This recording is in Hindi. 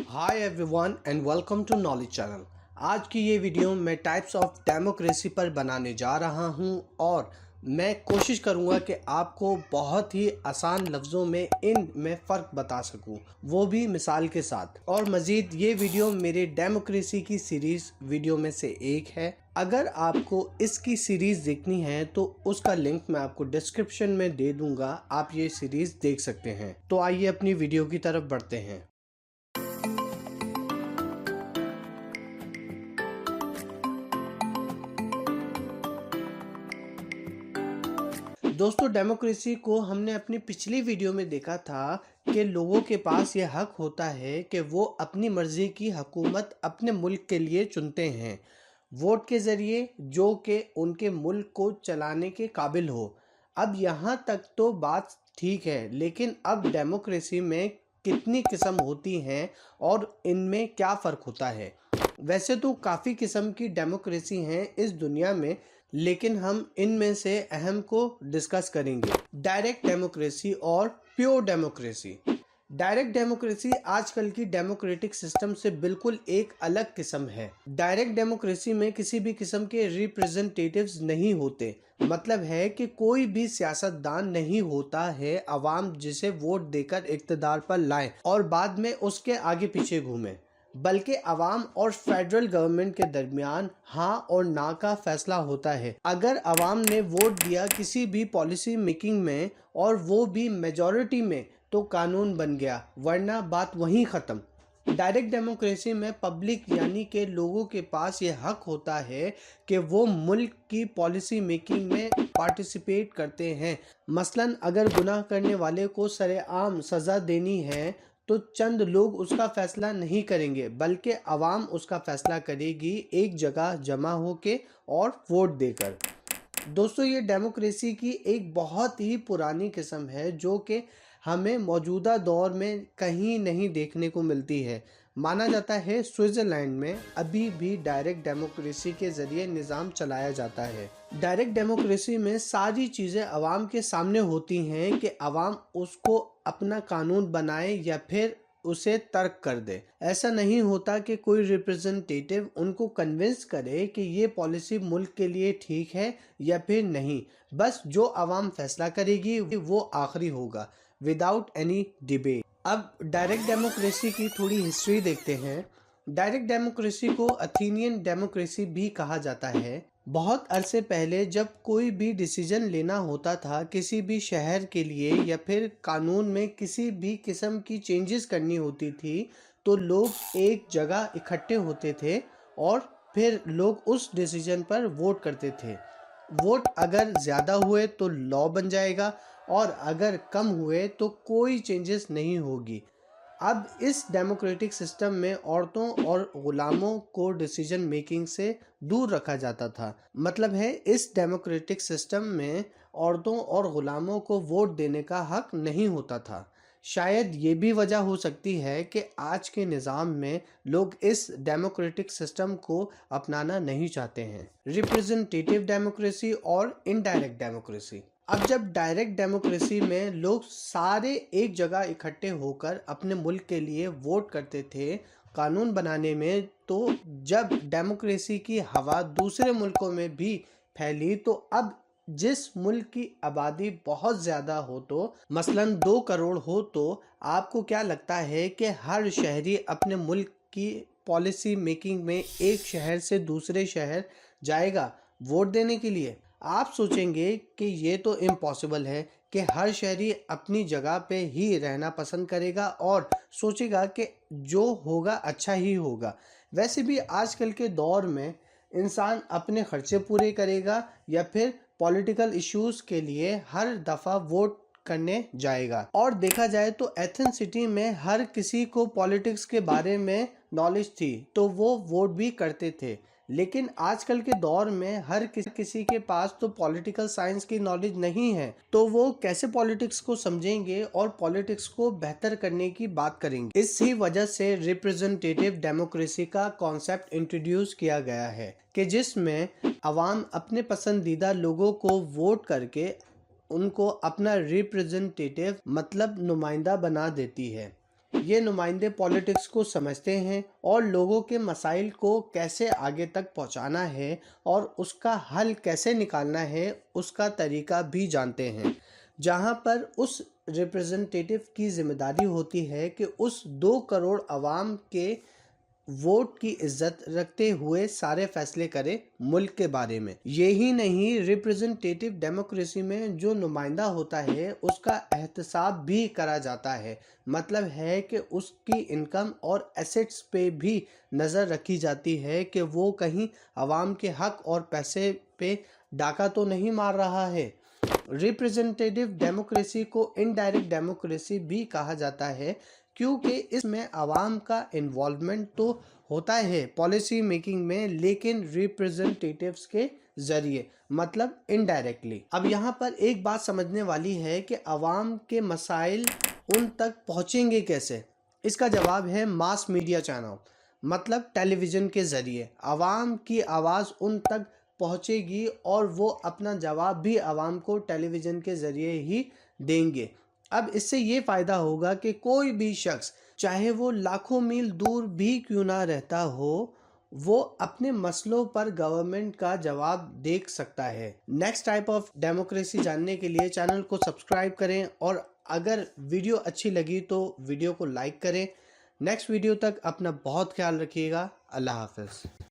Hi everyone and welcome to knowledge channel. आज की ये वीडियो मैं टाइप्स ऑफ डेमोक्रेसी पर बनाने जा रहा हूँ और मैं कोशिश करूँगा कि आपको बहुत ही आसान लफ्ज़ों में इनमें फ़र्क बता सकूँ, वो भी मिसाल के साथ। और मज़ीद ये वीडियो मेरे डेमोक्रेसी की सीरीज़ वीडियो में से एक है। अगर आपको इसकी सीरीज़ देखनी है तो उसका लिंक मैं आपको डिस्क्रिप्शन में दे दूँगा, आप ये सीरीज़ देख सकते हैं। तो आइए अपनी वीडियो की तरफ बढ़ते हैं। दोस्तों, डेमोक्रेसी को हमने अपनी पिछली वीडियो में देखा था कि लोगों के पास ये हक होता है कि वो अपनी मर्जी की हुकूमत अपने मुल्क के लिए चुनते हैं, वोट के ज़रिए, जो कि उनके मुल्क को चलाने के काबिल हो। अब यहाँ तक तो बात ठीक है, लेकिन अब डेमोक्रेसी में कितनी किस्म होती हैं और इनमें क्या फ़र्क होता है। वैसे तो काफ़ी किस्म की डेमोक्रेसी हैं इस दुनिया में, लेकिन हम इनमें से अहम को डिस्कस करेंगे। डायरेक्ट डेमोक्रेसी और प्योर डेमोक्रेसी। डायरेक्ट डेमोक्रेसी आजकल की डेमोक्रेटिक सिस्टम से बिल्कुल एक अलग किस्म है। डायरेक्ट डेमोक्रेसी में किसी भी किस्म के रिप्रेजेंटेटिव्स नहीं होते। मतलब है कि कोई भी सियासतदान नहीं होता है, अवाम जिसे वोट देकर इक़्तिदार पर लाए और बाद में उसके आगे पीछे घूमे, बल्कि अवाम और फेडरल गवर्नमेंट के दरमियान हाँ और ना का फैसला होता है। अगर अवाम ने वोट दिया किसी भी पॉलिसी मेकिंग में और वो भी मेजॉरिटी में, तो कानून बन गया, वरना बात वहीं ख़त्म। डायरेक्ट डेमोक्रेसी में पब्लिक यानी कि लोगों के पास ये हक होता है कि वो मुल्क की पॉलिसी मेकिंग में पार्टिसिपेट करते हैं। मसलन अगर गुनाह करने वाले को सरेआम सज़ा देनी है तो चंद लोग उसका फैसला नहीं करेंगे, बल्कि अवाम उसका फैसला करेगी एक जगह जमा होके और वोट देकर। दोस्तों, ये डेमोक्रेसी की एक बहुत ही पुरानी किस्म है जो कि हमें मौजूदा दौर में कहीं नहीं देखने को मिलती है। माना जाता है स्विट्ज़रलैंड में अभी भी डायरेक्ट डेमोक्रेसी के ज़रिए निज़ाम चलाया जाता है। डायरेक्ट डेमोक्रेसी में सारी चीज़ें अवाम के सामने होती हैं कि अवाम उसको अपना कानून बनाए या फिर उसे तर्क कर दे। ऐसा नहीं होता कि कोई रिप्रेजेंटेटिव उनको कन्विंस करे कि ये पॉलिसी मुल्क के लिए ठीक है या फिर नहीं। बस जो अवाम फैसला करेगी वो आखिरी होगा, विदाउट एनी डिबेट। अब डायरेक्ट डेमोक्रेसी की थोड़ी हिस्ट्री देखते हैं। डायरेक्ट डेमोक्रेसी को अथेनियन डेमोक्रेसी भी कहा जाता है। बहुत अरसे पहले जब कोई भी डिसीजन लेना होता था किसी भी शहर के लिए या फिर कानून में किसी भी किस्म की चेंजेस करनी होती थी, तो लोग एक जगह इकट्ठे होते थे और फिर लोग उस डिसीजन पर वोट करते थे। वोट अगर ज़्यादा हुए तो लॉ बन जाएगा और अगर कम हुए तो कोई चेंजेस नहीं होगी। अब इस डेमोक्रेटिक सिस्टम में औरतों और गुलामों को डिसीजन मेकिंग से दूर रखा जाता था। मतलब है, इस डेमोक्रेटिक सिस्टम में औरतों और गुलामों को वोट देने का हक नहीं होता था। शायद ये भी वजह हो सकती है कि आज के निज़ाम में लोग इस डेमोक्रेटिक सिस्टम को अपनाना नहीं चाहते हैं। रिप्रेजेंटेटिव डेमोक्रेसी और इनडायरेक्ट डेमोक्रेसी। अब जब डायरेक्ट डेमोक्रेसी में लोग सारे एक जगह इकट्ठे होकर अपने मुल्क के लिए वोट करते थे कानून बनाने में, तो जब डेमोक्रेसी की हवा दूसरे मुल्कों में भी फैली, तो अब जिस मुल्क की आबादी बहुत ज़्यादा हो, तो मसलन 2 करोड़ हो, तो आपको क्या लगता है कि हर शहरी अपने मुल्क की पॉलिसी मेकिंग में एक शहर से दूसरे शहर जाएगा वोट देने के लिए? आप सोचेंगे कि ये तो इम्पॉसिबल है कि हर शहरी अपनी जगह पे ही रहना पसंद करेगा और सोचेगा कि जो होगा अच्छा ही होगा। वैसे भी आजकल के दौर में इंसान अपने खर्चे पूरे करेगा या फिर पॉलिटिकल इश्यूज़ के लिए हर दफ़ा वोट करने जाएगा। और देखा जाए तो एथेंस सिटी में हर किसी को पॉलिटिक्स के बारे में नॉलेज थी, तो वो वोट भी करते थे। लेकिन आजकल के दौर में हर किसी के पास तो पॉलिटिकल साइंस की नॉलेज नहीं है, तो वो कैसे पॉलिटिक्स को समझेंगे और पॉलिटिक्स को बेहतर करने की बात करेंगे। इसी वजह से रिप्रेजेंटेटिव डेमोक्रेसी का कॉन्सेप्ट इंट्रोड्यूस किया गया है कि जिसमें अवाम अपने पसंदीदा लोगों को वोट करके उनको अपना रिप्रेजेंटेटिव मतलब नुमाइंदा बना देती है। ये नुमाइंदे पॉलिटिक्स को समझते हैं और लोगों के मसाइल को कैसे आगे तक पहुंचाना है और उसका हल कैसे निकालना है उसका तरीका भी जानते हैं। जहां पर उस रिप्रेजेंटेटिव की जिम्मेदारी होती है कि उस 2 करोड़ अवाम के वोट की इज्जत रखते हुए सारे फैसले करे मुल्क के बारे में। यही नहीं, रिप्रेजेंटेटिव डेमोक्रेसी में जो नुमाइंदा होता है उसका एहतसाब भी करा जाता है। मतलब है कि उसकी इनकम और एसेट्स पे भी नज़र रखी जाती है कि वो कहीं अवाम के हक और पैसे पे डाका तो नहीं मार रहा है। रिप्रेजेंटेटिव डेमोक्रेसी को इनडायरेक्ट डेमोक्रेसी भी कहा जाता है क्योंकि इसमें आवाम का इन्वॉल्वमेंट तो होता है पॉलिसी मेकिंग में, लेकिन रिप्रेजेंटेटिव्स के ज़रिए, मतलब इनडायरेक्टली। अब यहाँ पर एक बात समझने वाली है कि आवाम के मसाइल उन तक पहुँचेंगे कैसे। इसका जवाब है मास मीडिया चैनल, मतलब टेलीविज़न के ज़रिए आवाम की आवाज़ उन तक पहुँचेगी और वो अपना जवाब भी आवाम को टेलीविज़न के ज़रिए ही देंगे। अब इससे ये फ़ायदा होगा कि कोई भी शख्स, चाहे वो लाखों मील दूर भी क्यों ना रहता हो, वो अपने मसलों पर गवर्नमेंट का जवाब देख सकता है। नेक्स्ट टाइप ऑफ डेमोक्रेसी जानने के लिए चैनल को सब्सक्राइब करें और अगर वीडियो अच्छी लगी तो वीडियो को लाइक करें। नेक्स्ट वीडियो तक अपना बहुत ख्याल रखिएगा। अल्लाह हाफ़िज़।